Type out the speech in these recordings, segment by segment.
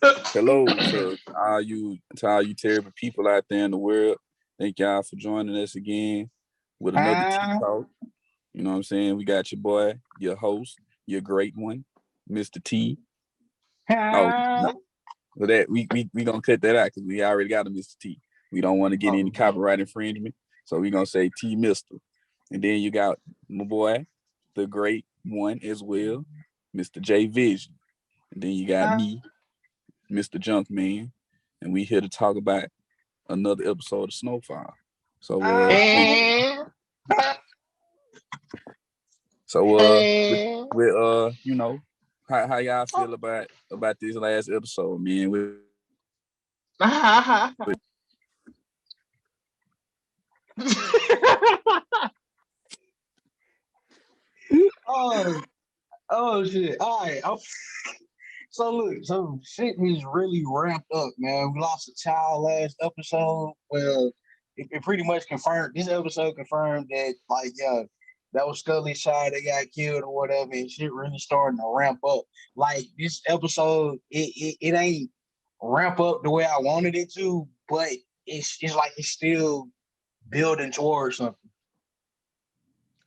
Hello to all you terrible people out there in the world. Thank y'all for joining us again with another Tea Ah, Talk. You know what I'm saying? We got your boy, your host, your great one, Mr. T. Oh, no. ah. So that we gonna cut that out because we already got a Mr. T. We don't want to get any Oh, copyright infringement. So we gonna say T Mister. And then you got my boy, the great one as well, Mr. J Vision. And then you got ah. me, Mr. Junk Man, and we here to talk about another episode of Snowfall. So Ah. so Eh. with how y'all feel about this last episode, man? Oh, oh shit. All right. So look, so shit is really ramped up, man. We lost a child last episode. Well, it pretty much confirmed. This episode confirmed that, like, yeah, that was Scully's child that got killed or whatever, and shit really starting to ramp up. Like this episode, it ain't ramp up the way I wanted it to, but it's like it's still building towards something.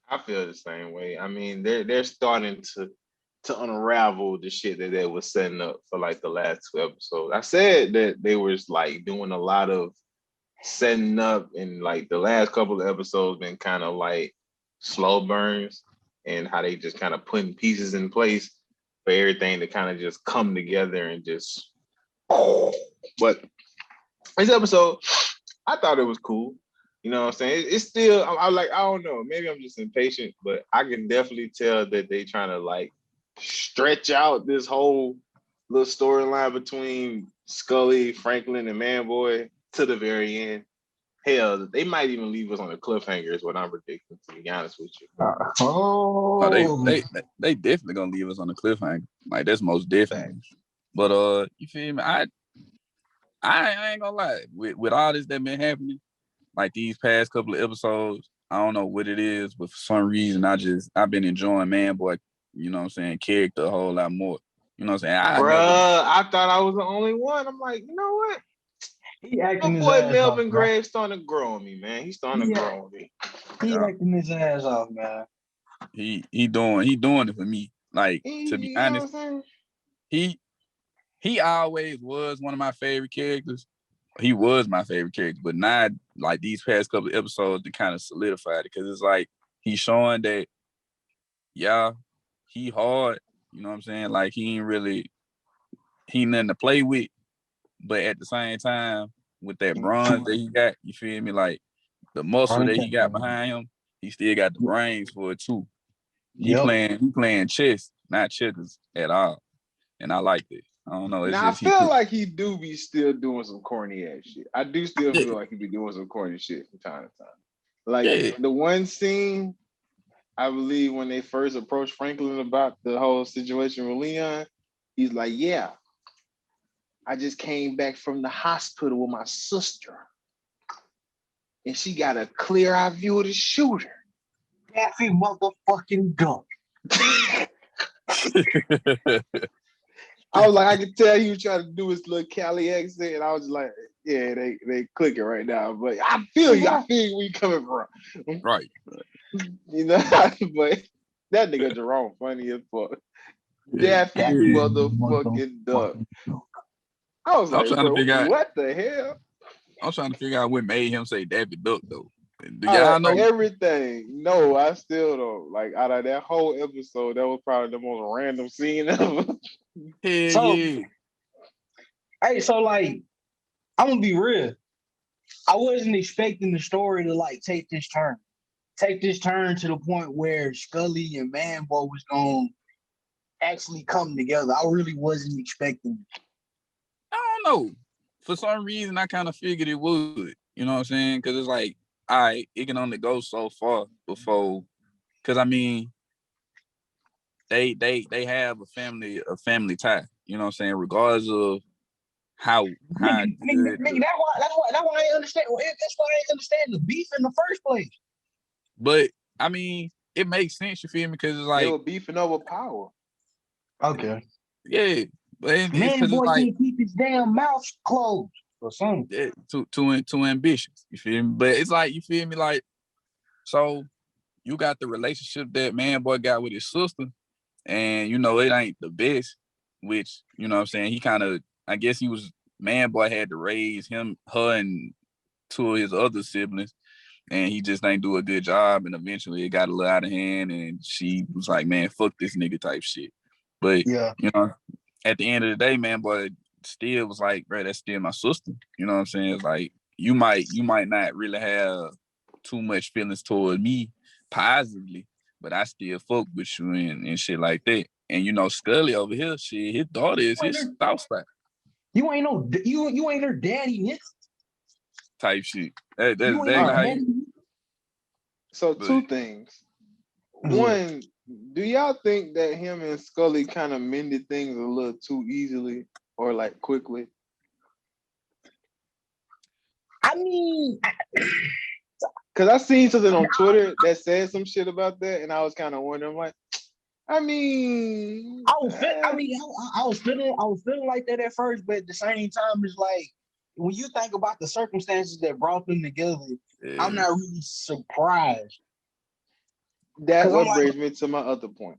I feel the same way. I mean, they're starting to unravel the shit that they were setting up for like the last two episodes. I said that they was like doing a lot of setting up, and like the last couple of episodes been kind of like slow burns, and how they just kind of putting pieces in place for everything to kind of just come together and just. But this episode, I thought it was cool. You know what I'm saying? It's still, I'm like, I don't know. Maybe I'm just impatient, but I can definitely tell that they trying to like stretch out this whole little storyline between Scully, Franklin, and Manboy to the very end. Hell, they might even leave us on a cliffhanger, is what I'm predicting, to be honest with you. Oh, Oh, they definitely gonna leave us on a cliffhanger. Like that's most definitely. Facts. But you feel me? I ain't gonna lie. With all this that been happening, like these past couple of episodes, I don't know what it is, but for some reason I've been enjoying Manboy, you know what I'm saying, character a whole lot more. You know what I'm saying? I never Bruh, I thought I was the only one. I'm like, you know what? he My acting his boy ass off, Melvin man. Gray starting to grow on me, man. He's starting to He grow on me. he yeah. acting his ass off, man. He doing it for me. Like to be You know what honest, I'm saying? he he always was one of my favorite characters. He was my favorite character, but not like these past couple of episodes to kind of solidify it because it's like he's showing that yeah, he hard. You know what I'm saying? Like he ain't nothing to play with, but at the same time, with that bronze that he got, you feel me? Like the muscle that he got behind him, he still got the brains for it too. Yep. He playing chess, not checkers at all. And I like this. I don't know. It's Now I just he feel put like he do be still doing some corny ass shit. I do still yeah, feel like he be doing some corny shit from time to time. Like yeah. the one scene, I believe when they first approached Franklin about the whole situation with Leon, he's like, "Yeah, I just came back from the hospital with my sister, and she got a clear eye view of the shooter." Daffy motherfucking Duck. I was like, I could tell he was trying to do his little Cali accent, and I was just like, "Yeah, they clicking right now." But I feel you. I feel you where you coming from. Right. You know, but that nigga Jerome funny as fuck. Yeah. Daffy Yeah. motherfucking Duck. I was I'm like, trying to bro, figure out what the hell? I'm trying to figure out what made him say Daffy Duck though. Do y'all know? Everything. No, I still don't. Like out of that whole episode, that was probably the most random scene ever. Hell So, yeah. hey, so like, I'm gonna be real. I wasn't expecting the story to like take this turn to the point where Scully and Manbo was gonna actually come together. I really wasn't expecting it. I don't know. For some reason I kind of figured it would. You know what I'm saying? Cause it's like, all right, it can only go so far before because I mean they have a family tie. You know what I'm saying? Regardless of how good Nigga, that's why I understand. That's why I understand the beef in the first place. but I mean it makes sense, you feel me? Because it's They like, were beefing over power. Okay. yeah, But it's Man, because boy it's like can't keep his damn mouth closed or something. too ambitious. You feel me? But it's like you feel me, like so you got the relationship that man boy got with his sister, and you know it ain't the best. Which you know what I'm saying he kind of I guess he was man boy had to raise her, and two of his other siblings, and he just ain't do a good job. And eventually it got a little out of hand, and she was like, "Man, fuck this nigga" type shit. But Yeah. you know, at the end of the day, man, boy, still was like, bro, that's still my sister. You know what I'm saying? It's like you might not really have too much feelings toward me positively, but I still fuck with you and shit like that. And you know, Scully over here, shit, his daughter is his spouse spot You ain't no you ain't her daddy, nigga. type shit. That's You ain't exactly her how daddy. you. So But two things. One, do y'all think that him and Scully kind of mended things a little too easily or like quickly? I mean, Because I seen something on Twitter that said some shit about that, and I was kind of wondering, like, I mean, I was I was feeling like that at first, but at the same time, it's like when you think about the circumstances that brought them together, I'm not really surprised. that I'm what like, brings me to my other point.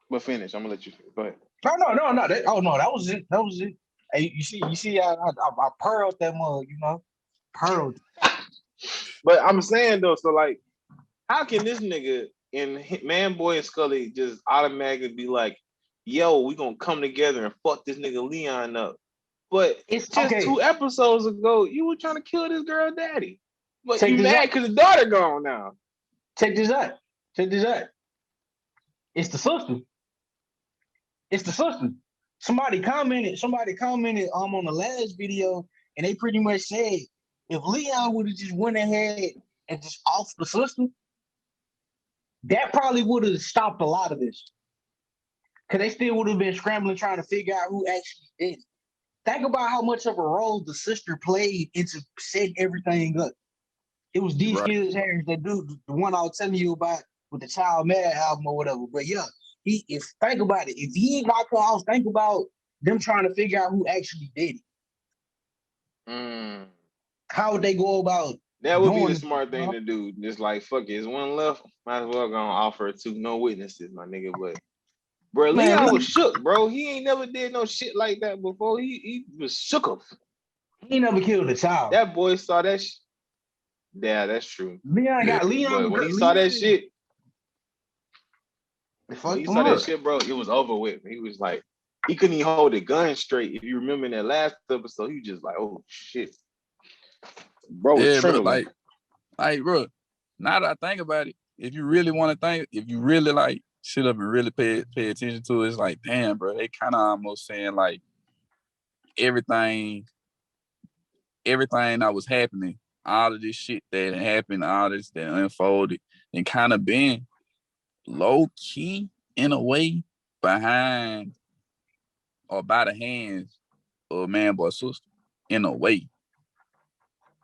But finish. I'm gonna let you finish. Go ahead. no. That was it. That was it. Hey, you see, I pearled that mug, you know, pearled. But I'm saying though, so like, how can this nigga and Man Boy and Scully just automatically be like, yo, we gonna come together and fuck this nigga Leon up? But It's just okay. 2 episodes ago, you were trying to kill this girl daddy. But Check you this mad out. because his daughter gone now. Check this out. Check this out. It's the sister. It's the sister. Somebody commented on the last video, and they pretty much said if Leon would have just went ahead and just off the sister, that probably would have stopped a lot of this. Because they still would have been scrambling trying to figure out who actually did it. Think about how much of a role the sister played into setting everything up. It was D right, Skills Harris, that dude, the one I was telling you about with the Child Mad album or whatever. But yeah, if think about it, if he knocked her off, think about them trying to figure out who actually did it. Mm. How would they go about That would be doing the it? smart thing to do. Just like, fuck it, it's one left. Might as well go and offer it to no witnesses, my nigga. But bro, Man, Leon was shook, bro. He ain't never did no shit like that before. He was shook of. he never killed a child. That boy saw that shit. Yeah, that's true. Leon yeah, got Leon. But when he saw Leon, that shit, they when fucked he him saw that up. shit, bro, it was over with. He was like, he couldn't even hold the gun straight. If you remember in that last episode, he was just like, oh shit. Bro was yeah, bro. trembling. Like, bro. Now that I think about it, if you really want to think, if you really like sit up and really pay attention to it, it's like, damn, bro. They kind of almost saying like everything that was happening, all of this shit that happened, all this that unfolded, and kind of been low key in a way behind or by the hands of man boy sister in a way.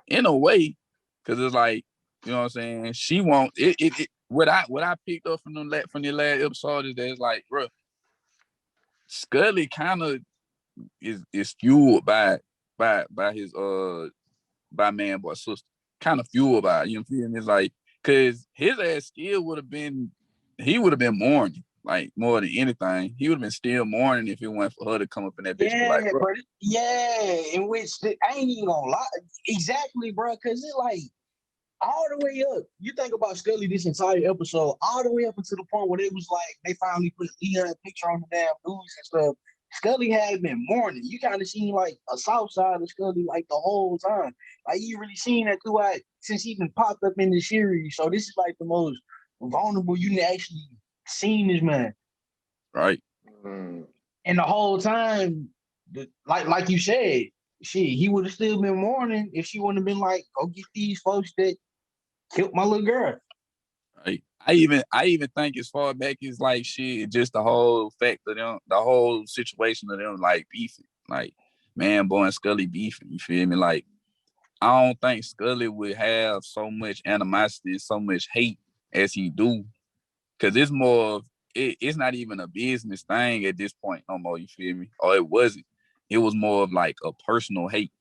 Because it's like, you know what I'm saying? She won't it what I picked up from the last episode is that it's like, bro, Scully kind of is fueled by his by man boy sister. Kind of fueled by it, you know what I'm saying? It's like, cause his ass still would have been mourning, like more than anything. He would have been still mourning if it weren't for her to come up in that bitch and be Yeah, like, bro. bro. Yeah, in which I ain't even gonna lie. Exactly, bro. Because it's like all the way up. You think about Scully this entire episode, all the way up until the point where it was like they finally put Leon's picture on the damn news and stuff. Scully had been mourning. You kind of seen like a south side of Scully like the whole time. Like you really seen that throughout since he even popped up in the series. So this is like the most vulnerable you actually seen this man. Right. Mm. And the whole time, like you said, he would have still been mourning if she wouldn't have been like, go get these folks that killed my little girl. Right. I even think as far back as like shit, just the whole fact of them, the whole situation of them like beefing, like man, boy and Scully beefing. You feel me? Like I don't think Scully would have so much animosity, so much hate as he do, because it's more of it's not even a business thing at this point no more. You feel me? Or it wasn't. It was more of like a personal hate,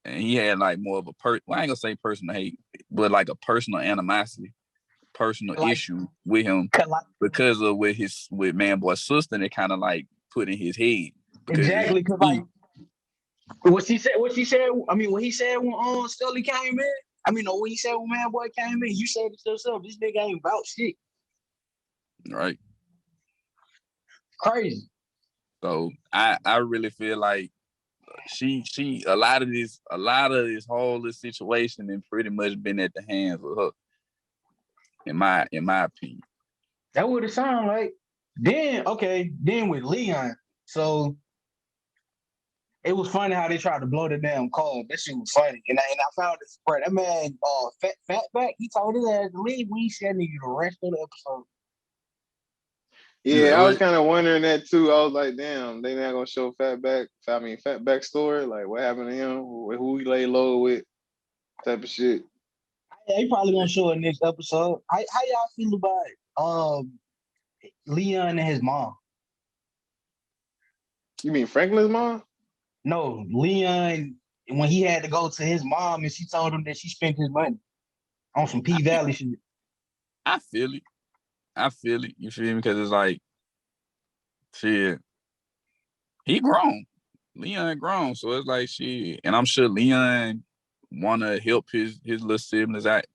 and he had like more of a well, I ain't gonna say personal hate, but like a personal animosity, personal like, issue with him like because of with Man Boy's sister. And it kind of like put in his head because exactly because like what she said. I mean, what he said when Scully came in. I mean, no, what he said when Man Boy came in. You said it yourself. This nigga ain't about shit. right. Crazy. So I really feel like she a lot of this whole situation and pretty much been at the hands of her. In my opinion. That would have sound like. Then with Leon. So it was funny how they tried to blow the damn car. That shit was funny. And I found this, bro, that man, Fatback, he told his ass to leave. We said nigga the rest of the episode. Yeah, I was kind of wondering that too. I was like, damn, they not gonna show Fatback story. Like, what happened to him? Who he lay low with? Type of shit. They probably gonna show it next episode. How y'all feel about Leon and his mom? You mean Franklin's mom? No, Leon, when he had to go to his mom and she told him that she spent his money on some P Valley shit. I feel it. You feel me? Because it's like, shit, he grown. Leon grown. So it's like, shit. And I'm sure Leon want to help his little siblings out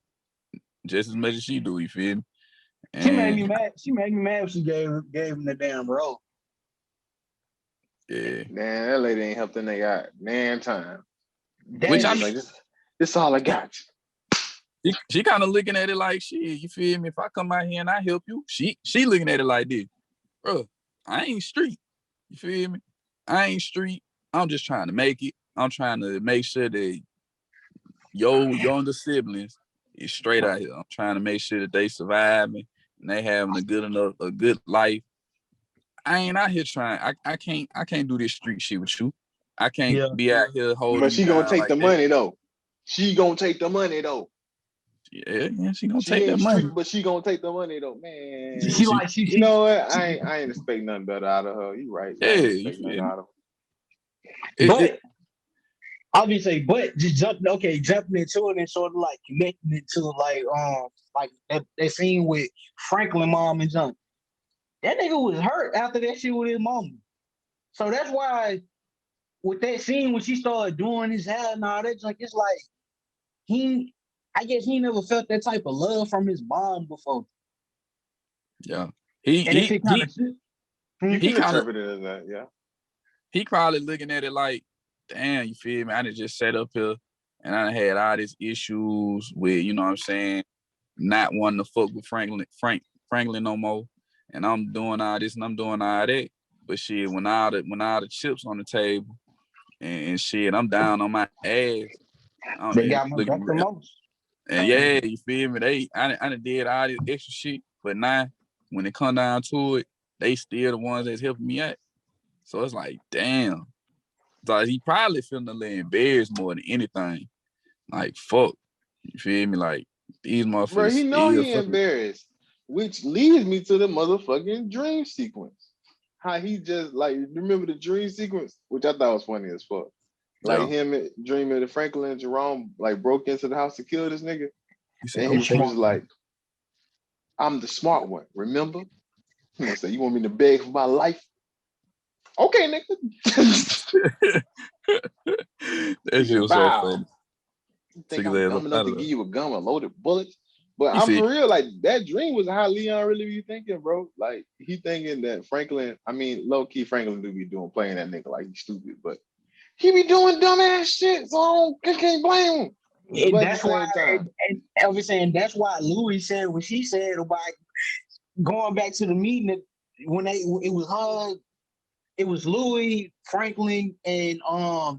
just as much as she do. You feel me? And she made me mad. She made me mad when she gave him the damn role. Yeah. Man, that lady ain't helped the nigga out. Man, time. Which I'm like, this all I got. She kind of looking at it like, shit, you feel me? If I come out here and I help you, she looking at it like this, bro. I ain't street. You feel me? I ain't street. I'm just trying to make it. I'm trying to make sure that your younger siblings is straight out here. I'm trying to make sure that they surviving and they having a good life. I ain't out here trying. I can't do this street shit with you. I can't be out here holding. But she gonna take like the money though. She gonna take the money though. Yeah, she gonna take that money. But she gonna take the money though, man. You know what? I ain't expect nothing better out of her. You right? I ain't expect nothing out of her. But obviously, but just jumping into it and sort of like connecting it to like that scene with Franklin mom and John. That nigga was hurt after that shit with his mama. So that's why with that scene when she started doing his hair and all that, like it's like I guess he never felt that type of love from his mom before. Yeah. You can interpret it as that, yeah. He probably looking at it like, damn, you feel me? I just sat up here and I had all these issues with, you know what I'm saying, not wanting to fuck with Franklin no more. And I'm doing all this and I'm doing all that. But shit, when all the chips on the table and shit, I'm down on my ass. They got my back the most. And yeah, you feel me? I done did all this extra shit, but now when it come down to it, they still the ones that's helping me out. So it's like, damn. So he probably feeling a little embarrassed more than anything. Like, fuck. You feel me? Like, these motherfuckers. Bro, he know he embarrassed, which leads me to the motherfucking dream sequence. How he just, like, remember the dream sequence? Which I thought was funny as fuck. Like him dreaming that Franklin and Jerome like broke into the house to kill this nigga. And he was like, I'm the smart one, remember? He said, you want me to beg for my life? Okay, nigga. That shit was so funny. Think I'm dumb enough to give you a gun with loaded bullets? But I'm for real, like that dream was how Leon really be thinking, bro. Like he thinking that Franklin, I mean, low key Franklin do be playing that nigga like he's stupid, but he be doing dumbass shit, so I can't blame him. And that's why, and I was saying that's why Louis said what she said about going back to the meeting when it was Louis, Franklin, and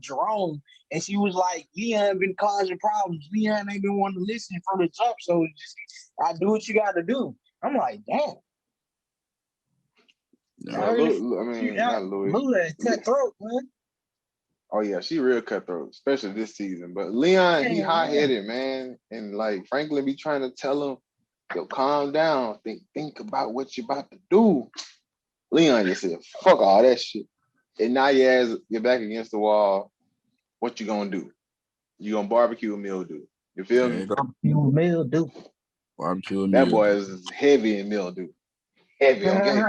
Jerome, and she was like, Leon been causing problems. Leon ain't been wanting to listen from the jump, so just I do what you got to do. I'm like, damn. Not Louis. Louis cutthroat, man. Oh yeah, she real cutthroat, especially this season. But Leon, he hot-headed, man. And like Franklin be trying to tell him Yo, calm down. Think about what you're about to do. Leon just said, fuck all that shit. And now you're back against the wall. What you gonna do? You gonna barbecue a mildew. You feel There you me? go. You will do. Barbecue That meal. boy is heavy in mildew. Heavy, okay?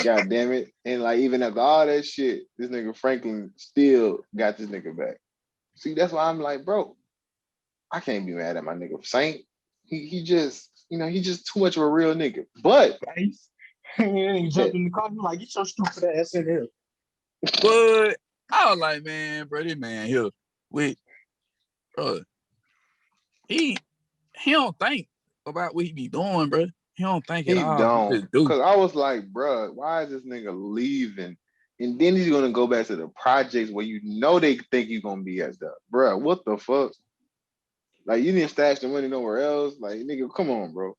God damn it. And like even after all that shit, this nigga Franklin still got this nigga back. See, that's why I'm like, bro, I can't be mad at my nigga Saint. He just, he's just too much of a real nigga. But He jumped that in the car. Like, get your stupid ass in here. But I was like, man, bro, this man here with bro, he don't think about what he be doing, bro. He don't think at he all. He don't. just do. Cause I was like, bro, why is this nigga leaving? And then he's gonna go back to the projects where you know they think you're gonna be at the bro. What the fuck? Like you didn't stash the money nowhere else. Like nigga, come on, bro.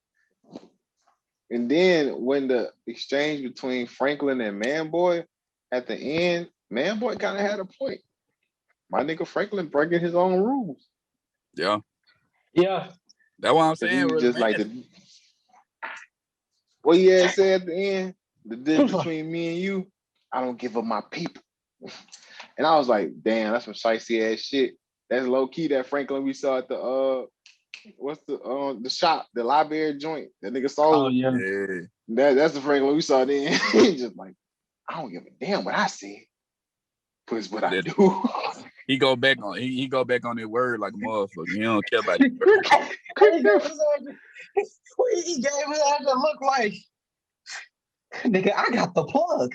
And then when the exchange between Franklin and Manboy at the end, Manboy kind of had a point. My nigga Franklin breaking his own rules. Yeah. Yeah. That's what I'm Cause he saying, was bro. just Man. like what he had said at the end, the difference between me and you, I don't give up my people. And I was like, damn, that's some shicey ass shit. That's low key that Franklin we saw at the what's the shop, the library joint, that nigga Oh sold. yeah. Yeah. That's the Franklin we saw then. He just like, I don't give a damn what I said, but it's what I That do. he go back on he go back on his word like a motherfucker. He don't care about his word. He gave us that look like, nigga, I got the plug.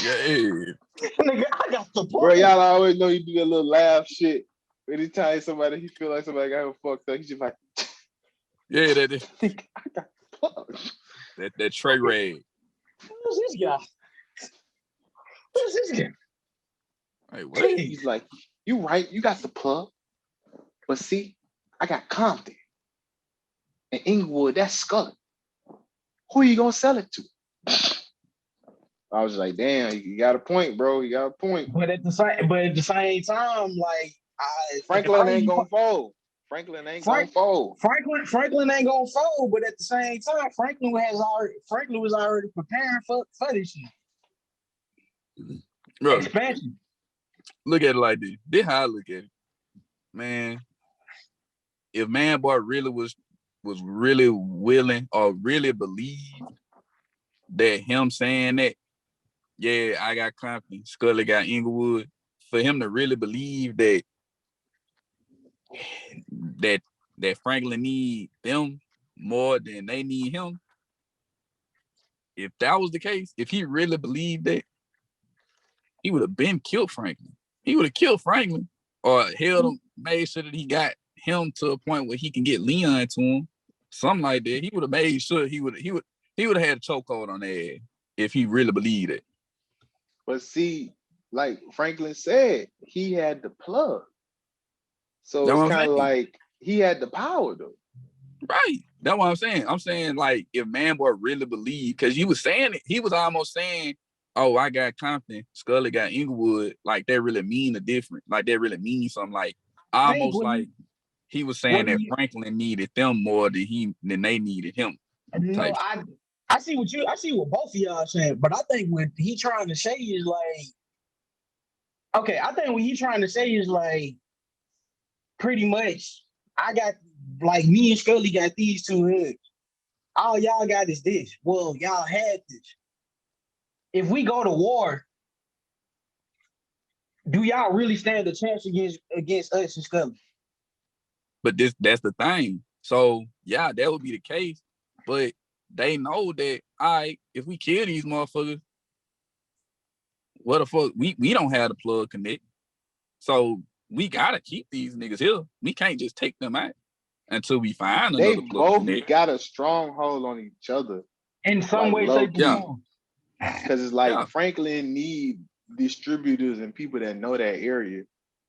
Yeah. Nigga, I got the plug. Bro, y'all always know you do that little laugh shit. Anytime somebody he feel like somebody got him fucked up, he's just like, Yeah, I got the plug. that Trey Rag. Who's this guy? Who's this guy? Hey, what? He's like, you right, you got the plug. But see, I got Compton and Inglewood, that's Scully. Who you gonna sell it to? I was like, damn, you got a point, bro. You got a point. But at the same time, like Franklin ain't gonna fold. Franklin ain't gonna fold. Franklin ain't gonna fold. But at the same time, Franklin was already preparing for this shit. Bro, Expansion. look at it like this. This how I look at it. Man, if Manboy really was really willing or really believed that him saying that, yeah, I got Compton, Scully got Inglewood, for him to really believe that Franklin need them more than they need him. If that was the case, if he really believed that, he would have been killed Franklin. He would have killed Franklin or held him, made sure that he got him to a point where he can get Leon to him, something like that. He would have made sure he would have had a chokehold on that if he really believed it. But see, like Franklin said, he had the plug. So That's it's what I'm kind of saying. like he had the power though. Right. That's what I'm saying. I'm saying, like, if Manboy really believed, because he was saying it, he was almost saying, oh, I got Compton, Scully got Inglewood, like that really mean a difference. Like that really means something, like almost like he was saying that Franklin needed them more than they needed him. No, I see what both of y'all saying, but I think what he trying to say is like, okay, I think what he trying to say is like, pretty much, I got, like, me and Scully got these two hoods. All y'all got is this. Well, y'all had this. If we go to war, do y'all really stand a chance against us and Scully? But that's the thing. So yeah, that would be the case. But they know that if we kill these motherfuckers, what the fuck? We don't have the plug connect. So we gotta keep these niggas here. We can't just take them out until we find They another plug both connect. got a stronghold on each other. In some way, low shape, or form. Because it's like Franklin need distributors and people that know that area.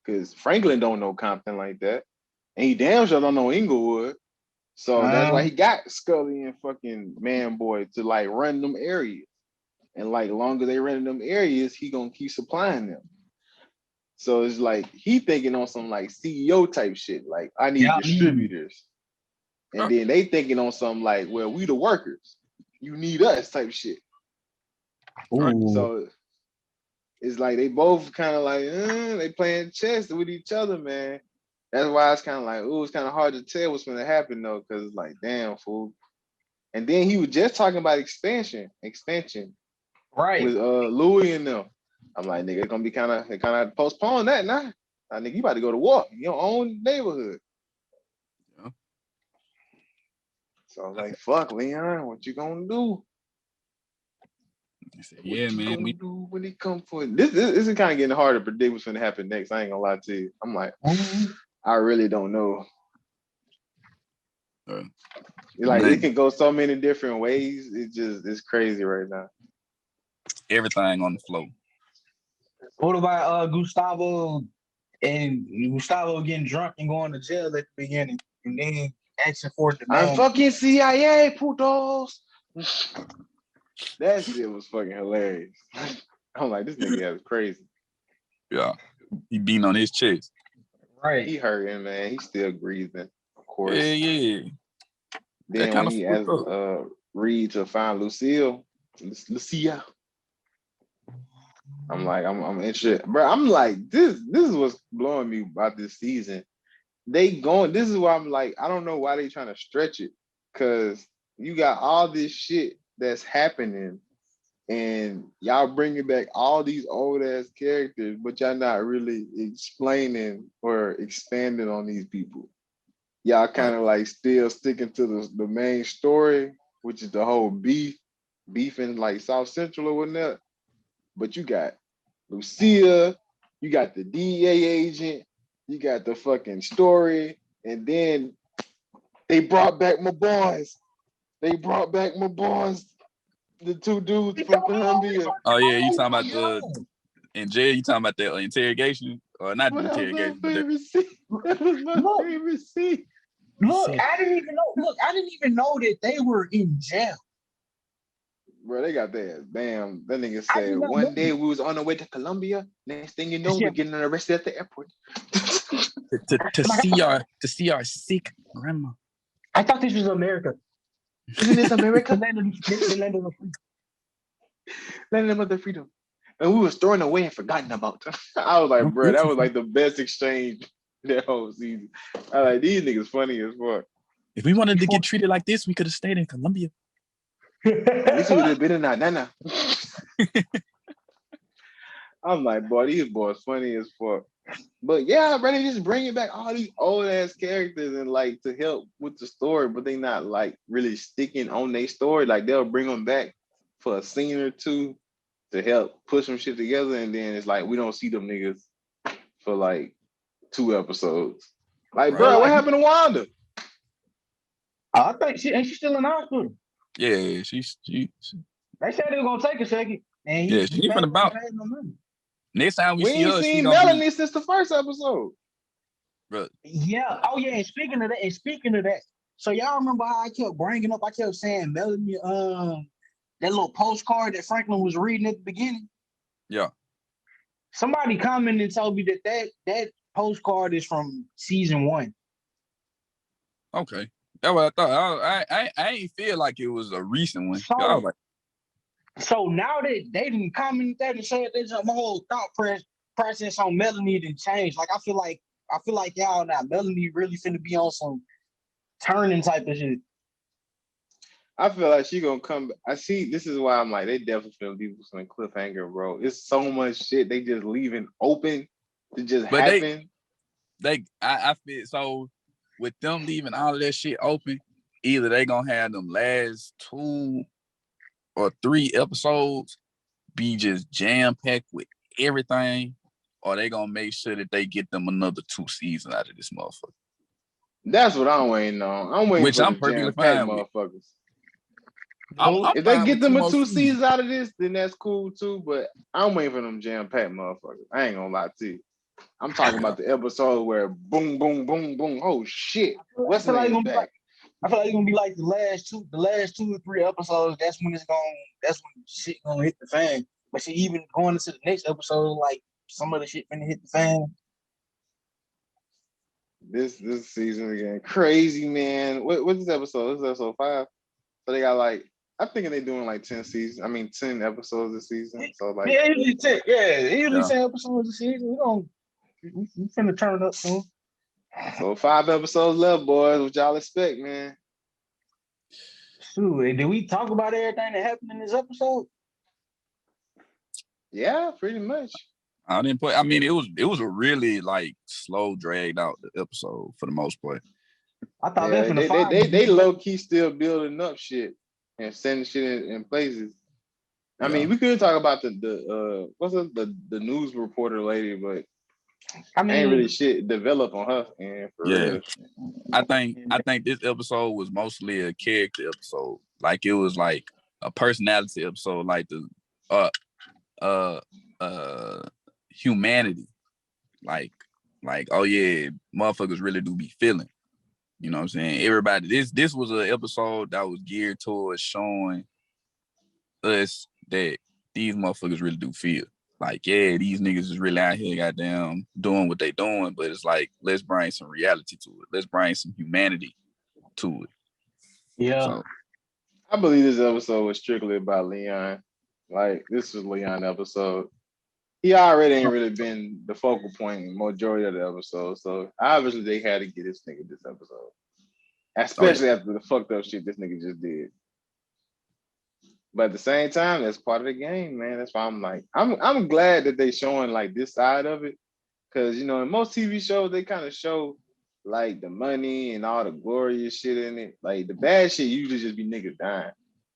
Because Franklin don't know Compton like that. And he damn sure don't know Inglewood. So that's why he got Scully and fucking Manboy to like run them areas. And like longer they run them areas, he gonna keep supplying them. So it's like he thinking on some like CEO type shit. Like I need distributors. And then they thinking on something like, well, we the workers. You need us type shit. Ooh. So it's like they both kind of like, they playing chess with each other, man. That's why it's kind of like, it's kind of hard to tell what's going to happen, though, because it's like, damn, fool. And then he was just talking about expansion Right. with Louis and them. I'm like, nigga, it's gonna be kind of postpone that now. Nigga, you about to go to war in your own neighborhood. Yeah. So I was like, fuck, Leon, what you gonna do? Said, What you gonna do when he come for it? This is kind of getting hard to predict what's gonna happen next. I ain't gonna lie to you. I'm like, I really don't know. Like it can go so many different ways. It's crazy right now. Everything on the floor. What about Gustavo getting drunk and going to jail at the beginning, and then asking for the I'm fucking CIA, putos. That shit was fucking hilarious. I'm like, this nigga is crazy. Yeah, he beating on his chest. Right. He hurting, man. He's still breathing, of course. Yeah. Then when he asked Reed to find Lucia, I'm like, I'm interested, bro. I'm like, this is what's blowing me about this season. This is why I'm like, I don't know why they trying to stretch it, because you got all this shit that's happening, and y'all bringing back all these old ass characters, but y'all not really explaining or expanding on these people. Y'all kind of like still sticking to the main story, which is the whole beefing like South Central or whatnot. But you got Lucia, you got the DEA agent, you got the fucking story, and then they brought back my boys. The two dudes from Colombia. Oh yeah, you talking about in jail? You talking about the interrogation or not the interrogation? That was my favorite scene. Look, I didn't even know that they were in jail. Bro, they got that. Damn, that nigga said one day we was on our way to Colombia. Next thing you know, we're getting arrested at the airport. to see our sick grandma. I thought this was America. Isn't this America? The land of the free. Land of the freedom. And we was throwing away and forgotten about. I was like, bro, that was like the best exchange that whole season. I like, these niggas funny as fuck. If we wanted to get treated like this, we could have stayed in Colombia. At least we would have been in that nana. I'm like, boy, these boys funny as fuck. But yeah, I'm ready to just bringing back all these old ass characters and like to help with the story, but they not like really sticking on their story. Like they'll bring them back for a scene or two to help push some shit together, and then it's like we don't see them niggas for like 2 episodes. Like, right, bro, what happened to Wanda? I think she's still in the hospital. Yeah, she's. They said they were gonna take a second, and she's from about. Next time we see her, ain't seen Melanie since the first episode. Bro. Yeah. Oh yeah. And speaking of that, so y'all remember how I kept saying Melanie, that little postcard that Franklin was reading at the beginning? Yeah. Somebody commented and told me that postcard is from season 1. Okay. That's what I thought. I ain't feel like it was a recent one. So now that they didn't comment that and said there's a whole thought process on Melanie didn't change. Like I feel like y'all now Melanie really finna be on some turning type of shit. I feel like she gonna come. I see. This is why I'm like they definitely finna leave some cliffhanger, bro. It's so much shit they just leaving open to just happen. I feel so with them leaving all of that shit open. Either they gonna have them last 2 or 3 episodes be just jam-packed with everything, or they gonna make sure that they get them another 2 seasons out of this motherfucker. That's what I'm waiting on. I'm waiting for the jam-packed motherfuckers. If they get them 2 seasons out of this, then that's cool too. But I'm waiting for them jam-packed motherfuckers. I ain't gonna lie to you. I'm talking about the episode where boom, boom, boom, boom. Oh shit! What's the name back? I feel like it's gonna be like the last 2 or 3 episodes. That's when shit gonna hit the fan. But see, even going into the next episode, like some of the shit finna hit the fan. this season again. Crazy, man. What's this episode? This is episode 5. So they got like I'm thinking they're doing like 10 seasons. I mean 10 episodes this season. So like Yeah, usually 10. Yeah, usually Yeah. 10 episodes a season. We finna turn it up soon. so 5 episodes left, boys. What y'all expect, man? Shoot, did we talk about everything that happened in this episode? Yeah, pretty much. I didn't put. I mean, it was a really like slow, dragged out episode for the most part. I thought Yeah, they finna they low key still building up shit and sending shit in places. I mean, we could talk about the what's the news reporter lady, but I ain't mean, really shit develop on her and for real. I think this episode was mostly a character episode. Like it was like a personality episode, like the uh humanity. Like oh yeah, motherfuckers really do be feeling. You know what I'm saying? Everybody, this was an episode that was geared towards showing us that these motherfuckers really do feel. Like, yeah, these niggas is really out here goddamn doing what they doing, but it's like, let's bring some reality to it. Let's bring some humanity to it. yeah. So I believe this episode was strictly about Leon. Like this was Leon episode. He already ain't really been the focal point in majority of the episode. So obviously they had to get this nigga this episode. Especially after the fucked up shit this nigga just did. But at the same time, that's part of the game, man. That's why I'm like, I'm glad that they showing like this side of it. Cause you know, in most TV shows, they kind of show like the money and all the glorious shit in it. Like the bad shit usually just be niggas dying.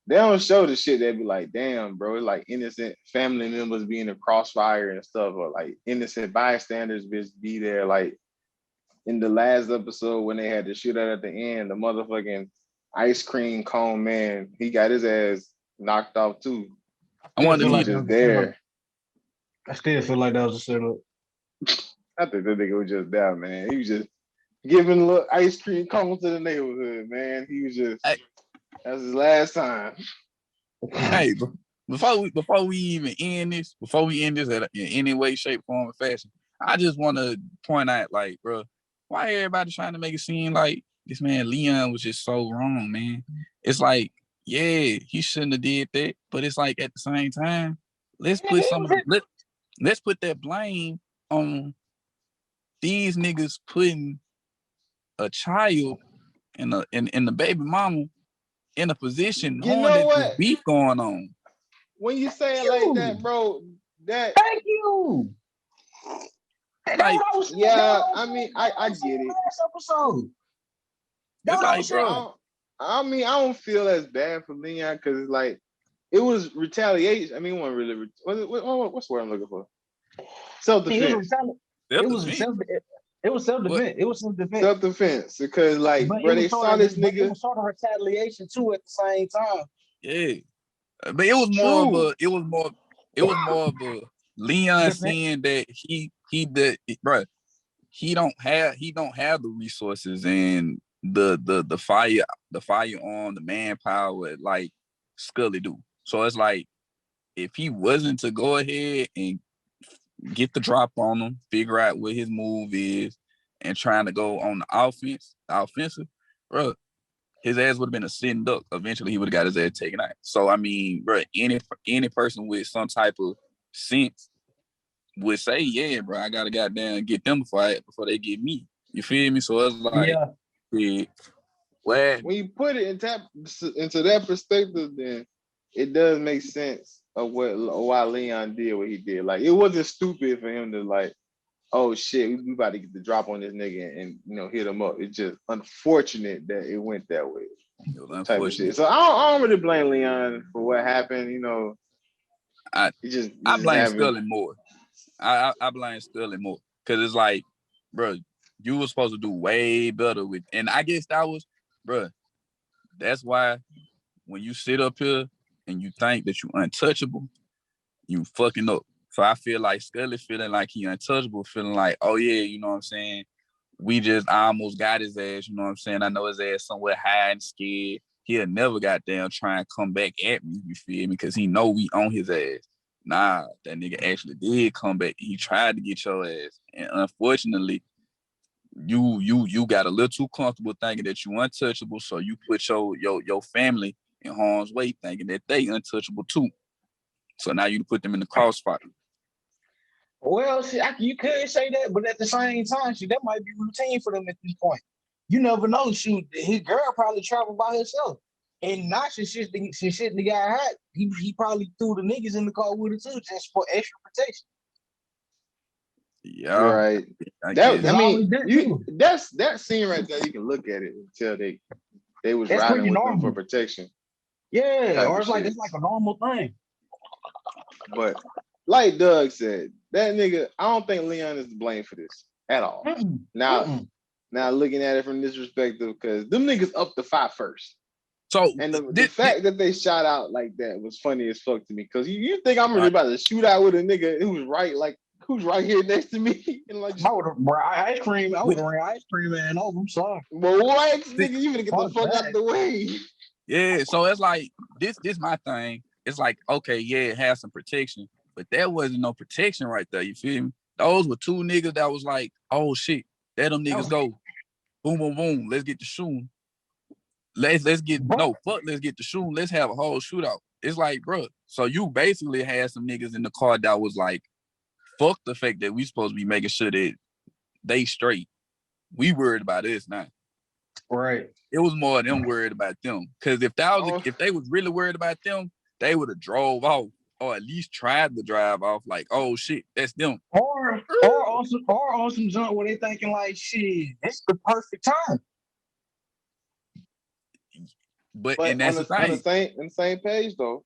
They don't show the shit that be like, damn, bro, it's like innocent family members being in crossfire and stuff, or like innocent bystanders be there. Like in the last episode when they had the shootout at the end, the motherfucking ice cream cone man, he got his ass knocked off too. I wanted He to was see just there. I still feel like that was a setup. I think that nigga was just there, man. He was just giving a little ice cream cones to the neighborhood, man. He was just that was his last time. hey, before we even end this, in any way, shape, form, or fashion, I just want to point out, like, bro, why everybody trying to make it seem like this man Leon was just so wrong, man? It's like, yeah, he shouldn't have did that, but it's like at the same time, let's put let's put that blame on these niggas putting a child and the baby mama in a position You knowing know that there's what? beef going on. When you say it like that, bro, that Thank you. Like, yeah, I mean, I get it. Last episode. It's like, bro, I mean, I don't feel as bad for Leon because it's like it was retaliation. I mean, it wasn't really. What's the word I'm looking for? Self-defense. It was self-defense. It was self-defense. Self-defense because, like, But bro, they saw this nigga. It was sort of retaliation too at the same time. Yeah, but it was more of a Leon saying that he did, bro. He don't have the resources and the firearm, the manpower like Scully do. So it's like if he wasn't to go ahead and get the drop on him, figure out what his move is, and trying to go on the offensive, bro, his ass would have been a sitting duck. Eventually, he would have got his ass taken out. So I mean, bro, any person with some type of sense would say, yeah, bro, I gotta goddamn get them before they get me. You feel me? So it's like, yeah, when you put it into that perspective, then it does make sense of why Leon did what he did. Like it wasn't stupid for him to like, oh shit, we about to get the drop on this nigga and hit him up. It's just unfortunate that it went that way. It was type of shit. So I don't really blame Leon for what happened. I blame Scully more. I blame Scully more because it's like, bro, you were supposed to do way better with, and I guess that was, bro. That's why when you sit up here and you think that you untouchable, you fucking up. So I feel like Scully feeling like he untouchable, feeling like, oh yeah, you know what I'm saying? I almost got his ass, you know what I'm saying? I know his ass somewhere high and scared. He'll never goddamn try and come back at me, you feel me? Because he know we on his ass. Nah, that nigga actually did come back. He tried to get your ass. And unfortunately, you got a little too comfortable thinking that you untouchable, so you put your family in harm's way thinking that they untouchable too. So now you put them in the crossfire. Well, see, you could say that, but at the same time, see, that might be routine for them at this point. You never know. Shoot, his girl probably traveled by herself. And not since shit the guy hot, he probably threw the niggas in the car with it too, just for extra protection. Yeah, right. I That guess. I That's all he mean, did you too. that's that scene right there. You can look at it and tell they was That's riding pretty with them for normal. protection Yeah, type or of it's like shit. it's like a normal thing. But like Doug said, that nigga, I don't think Leon is to blame for this at all. Mm-mm, Now, mm-mm. now looking at it from this perspective, because them niggas up the fight first. So And the fact that they shot out like that was funny as fuck to me. Because you think I'm really right. about to shoot out with a nigga who's right here next to me? And like, I would have ice cream. I would have ran ice cream and over. I'm sorry. well, what? See, Nigga, you gonna get the Fuck fuck out that. the way. yeah, so it's like this my thing. It's like, okay, yeah, it has some protection, but there wasn't no protection right there. You feel me? Those were two niggas that was like, oh shit, there them niggas Oh, go. Boom, boom, boom. Let's get the shooting. Let's get but no fuck. Let's get the shooting. Let's have a whole shootout. It's like, bro. So you basically had some niggas in the car that was like, fuck the fact that we supposed to be making sure that they straight. We worried about this now. right. It was more them worried about them. Cause if Oh, if they was really worried about them, they would have drove off or at least tried to drive off. Like, oh shit, that's them. Or on some junk where they thinking like, shit, it's the perfect time. But but and that's the on the thing. same page though,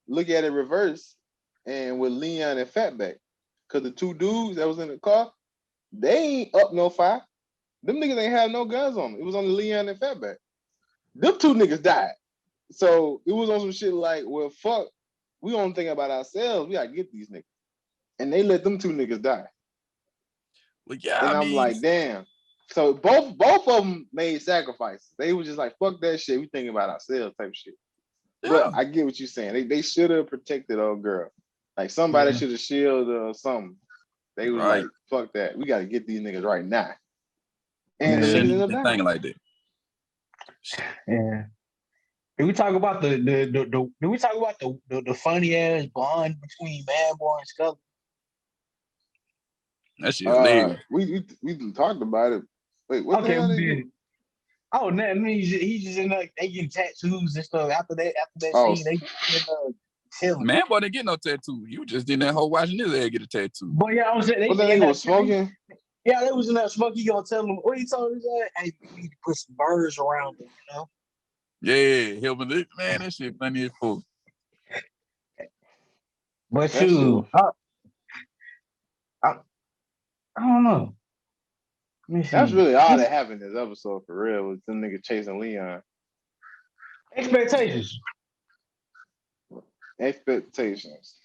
look at it reverse and with Leon and Fatback. Cause the two dudes that was in the car, they ain't up no fight. Them niggas ain't have no guns on them. It was only Leon and Fatback. Them two niggas died. So it was on some shit like, well, fuck, we don't think about ourselves. We gotta get these niggas. And they let them two niggas die. Well, yeah, And I I'm mean, like, damn. So both of them made sacrifices. They was just like, fuck that shit. We thinking about ourselves type shit. But yeah, I get what you're saying. They should have protected old girl. Like somebody Yeah. should have shielded her or something. They was right. like, fuck that. We gotta get these niggas right now. And the Yeah. niggas Shouldn't ended even up been dying. thinking like that. Yeah. Did we talk about did we talk about the funny ass bond between Bad Boy and Scully? That shit hilarious. We talked about it. Wait, what the Okay, hell we they did. do? Oh, no, I mean, he's just in like they getting tattoos and stuff. After that Oh, scene, they chilling. Man, boy didn't get no tattoo. You just in that whole watching his ass get a tattoo. But yeah, I was saying what that they in nigga that was smoking? yeah, they was in that smoke. He gonna tell them what he told his ass. Hey, we need to put some birds around them, you know. Yeah, helping it. Man, that shit funny as fuck. But That shit shoot, was I don't know. Let me that's see. really all that happened in this episode for real was them nigga chasing Leon. Expectations. Expectations.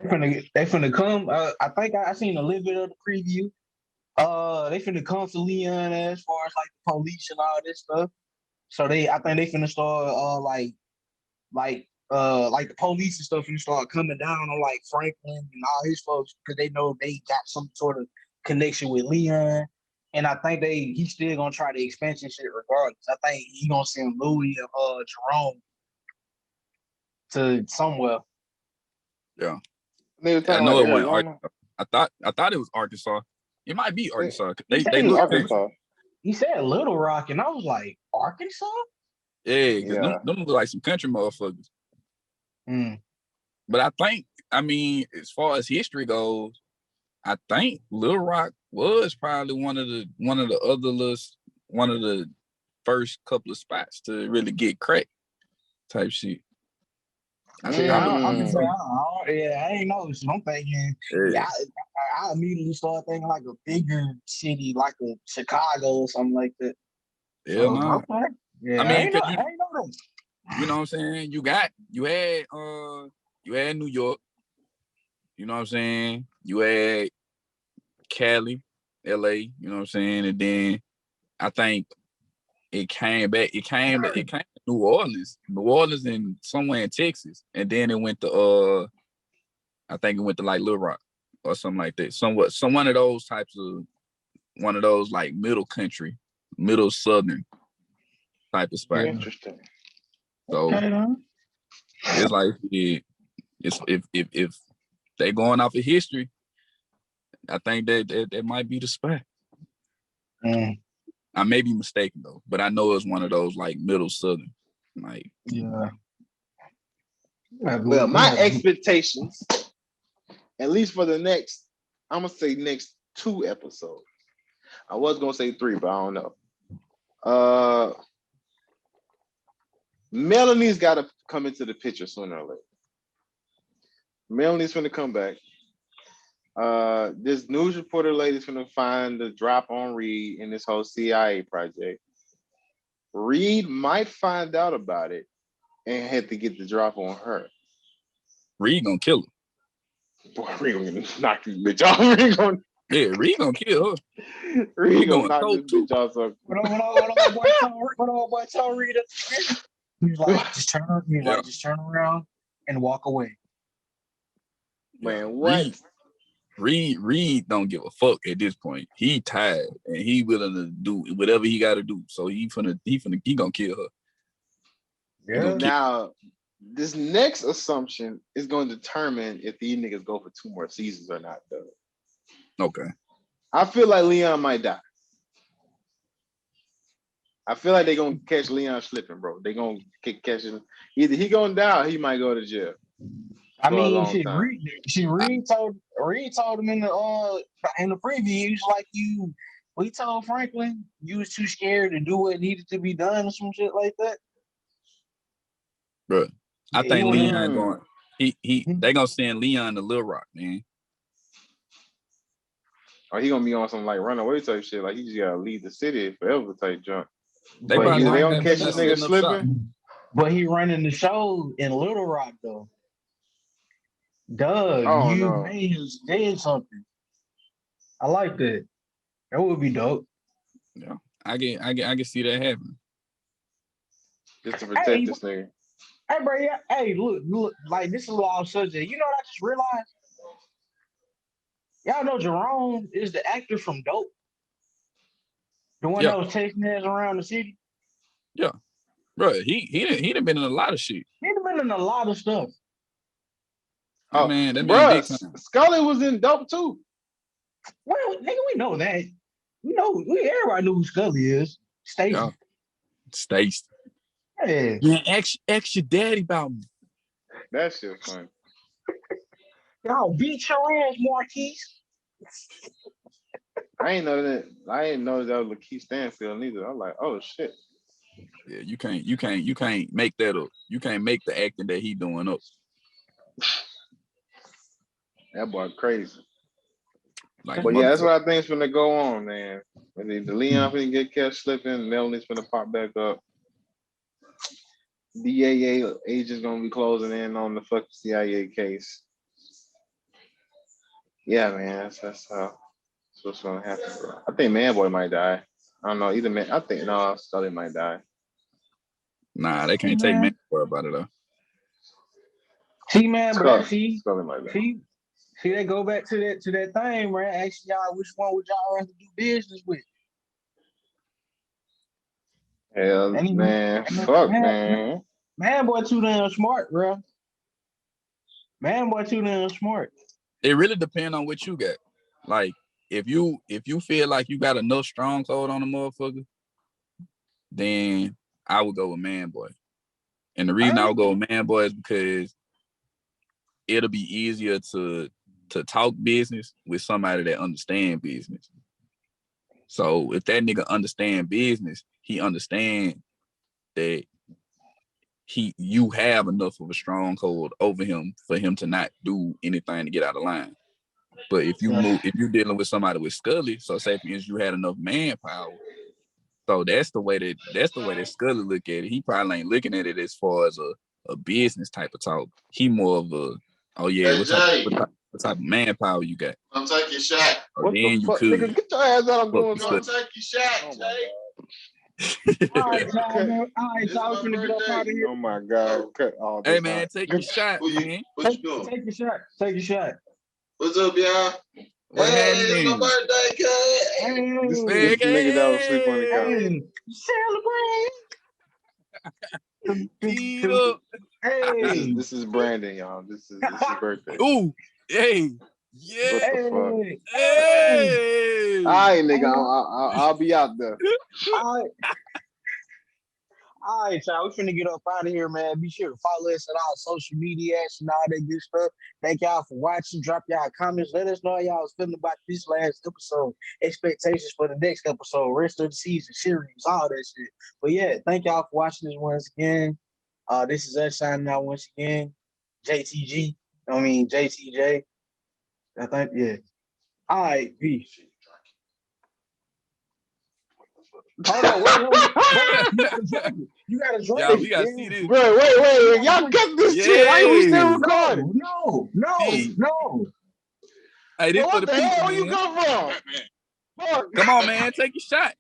They finna come. I think I seen a little bit of the preview. They finna come to Leon as far as like the police and all this stuff. So I think they finna start like the police and stuff finna start coming down on like Franklin and all his folks because they know they got some sort of connection with Leon. And I think he's still gonna try the expansion shit regardless. I think he gonna send Louis and Jerome to somewhere. Yeah. They were I talking like know it wasn't Arizona. Arkansas. I thought it was Arkansas. It might be They, Arkansas. He They said it they was look country. Arkansas. he said Little Rock, and I was like, Arkansas? Yeah, because Yeah. them look like some country motherfuckers. Mm. But I mean, as far as history goes, I think Little Rock was probably one of the first couple of spots to really get cracked type shit. I See, probably I'm believe just so. saying, I ain't know. So I'm thinking, Yeah, I immediately started thinking like a bigger city, like a Chicago or something like that. hell So no. okay, I yeah, mean, cause I ain't know that. you know what I'm saying. You had New York. You know what I'm saying. You had Cali, LA. You know what I'm saying, and then I think it came back. It came to New Orleans, and somewhere in Texas, and then it went to I think it went to like Little Rock or something like that. Some one of those types of one of those like middle country, middle southern type of spot. Interesting. So it's like it's if they going off of history, I think that might be the spot. I may be mistaken though, but I know it's one of those like middle southern, like Well, my expectations, at least for the next, I'm gonna say next 2 episodes. I was gonna say 3, but I don't know. Melanie's got to come into the picture sooner or later. Melanie's gonna come back. This news reporter lady's gonna find the drop on Reed in this whole CIA project. Reed might find out about it and had to get the drop on her. Reed gonna kill her. Boy, Reed gonna knock this bitch off. Reed gonna kill her. Reed gonna knock this bitch off. What boy tell Reed? He's like, just turn around and walk away. Man, what? Reed don't give a fuck at this point. He tired and he willing to do whatever he got to do. So he gonna kill her. Yeah. Now, this next assumption is going to determine if these niggas go for 2 more seasons or not, though. Okay. I feel like Leon might die. I feel like they're gonna catch Leon slipping, bro. They gonna catch him. Either he gonna die or he might go to jail. I mean, Reed told him in the preview, like he told Franklin you was too scared to do what needed to be done or some shit like that. Bro, I think Leon going. They gonna send Leon to Little Rock, man. Or he gonna be on some like runaway type shit. Like he just gotta leave the city forever type junk. They don't catch this nigga slipping. But he running the show in Little Rock though. Doug, did something. I like that. That would be dope. Yeah, I can see that happening. Just to protect this nigga. Hey, bro. Yeah, hey, look. Like this is a little off subject. You know what I just realized? Y'all know Jerome is the actor from Dope. The one that was chasing us around the city. Yeah, bro. He done been in a lot of shit. He done been in a lot of stuff. Oh man, that man big time. Scully was in Dope too. Well, nigga, we know that. Everybody knew who Scully is. Stacy. Yeah. Stacy. Yeah. Yeah, ask your daddy about me. That shit fun. Y'all beat your ass, Marquise. I ain't know that was Lakeith Stanfield neither. I'm like, oh shit. Yeah, you can't make that up. You can't make the acting that he doing up. That boy crazy. Like, but yeah, that's what I think is gonna go on, man. The Leon finna get catch slipping, Melanie's gonna pop back up. DAA agent's gonna be closing in on the fucking CIA case. Yeah, man, that's what's gonna happen, bro. I think Manboy might die. I don't know. Scully might die. Nah, they can't take Manboy about it though. See, man, but Scully might die. See, they go back to that thing, man. Ask y'all which one would y'all rather do business with? Hell, man. Fuck, man. Manboy too damn smart, bro. Manboy too damn smart. It really depends on what you got. Like, if you feel like you got enough stronghold on the motherfucker, then I would go with Manboy. And the reason I would go with Manboy is because it'll be easier to talk business with somebody that understand business. So if that nigga understand business, he understand that you have enough of a stronghold over him for him to not do anything to get out of line. But if you're dealing with somebody with Scully, so say for instance you had enough manpower, so that's the way that Scully look at it. He probably ain't looking at it as far as a business type of talk. He more of a, oh yeah, what type of manpower you got? Come take your shot. What the fuck, nigga? Get your ass out! I'm going. Come take your shot, Jay. All right, so I was gonna get up out of here. Oh my God! Cut all this. Hey man, take your shot, man. What you doing? Take your shot. What's up, y'all? What Hey, it's my happened? birthday, cuz. This Hey, nigga that was sleep on the couch. Hey, celebrate. Eat up. Hey, This is Brandon, y'all. This is his birthday. Ooh, hey, yeah, What the fuck? hey, hey. hey. All right, nigga, I'll be out there. All right, y'all. We finna get up out of here, man. Be sure to follow us on our social media and all that good stuff. Thank y'all for watching. Drop y'all comments. Let us know how y'all was feeling about this last episode. Expectations for the next episode, rest of the season, series, all that shit. But yeah, thank y'all for watching this once again. This is us signing out once again. JTG. JTJ. I think, yeah. All right, peace. Hold on, wait. You gotta drink Y'all, it. we gotta see this. Bro, wait. Y'all cut this shit. Why are we still Yeah. recording? No. Hey, this Bro, for what the the people, hell? Where you man. come from? Fuck. Come on, man. Take your shot.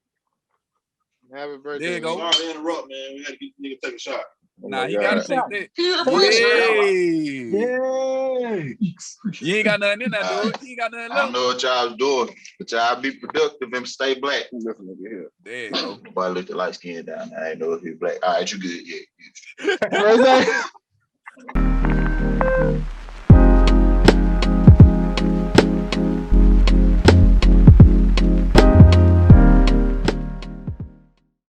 Happy birthday. There you go. Sorry to interrupt, man. We had to get the nigga take a shot. Oh Nah, my he God. gotta take that. Beautiful. Yeah. You ain't got nothing in that, dude. You ain't got nothing I don't left. know what y'all was doing, but y'all be productive and stay black. This nigga here. There you go. Boy, look at light skin down there. I ain't know if he black. All right, you good? Yeah. Where's that?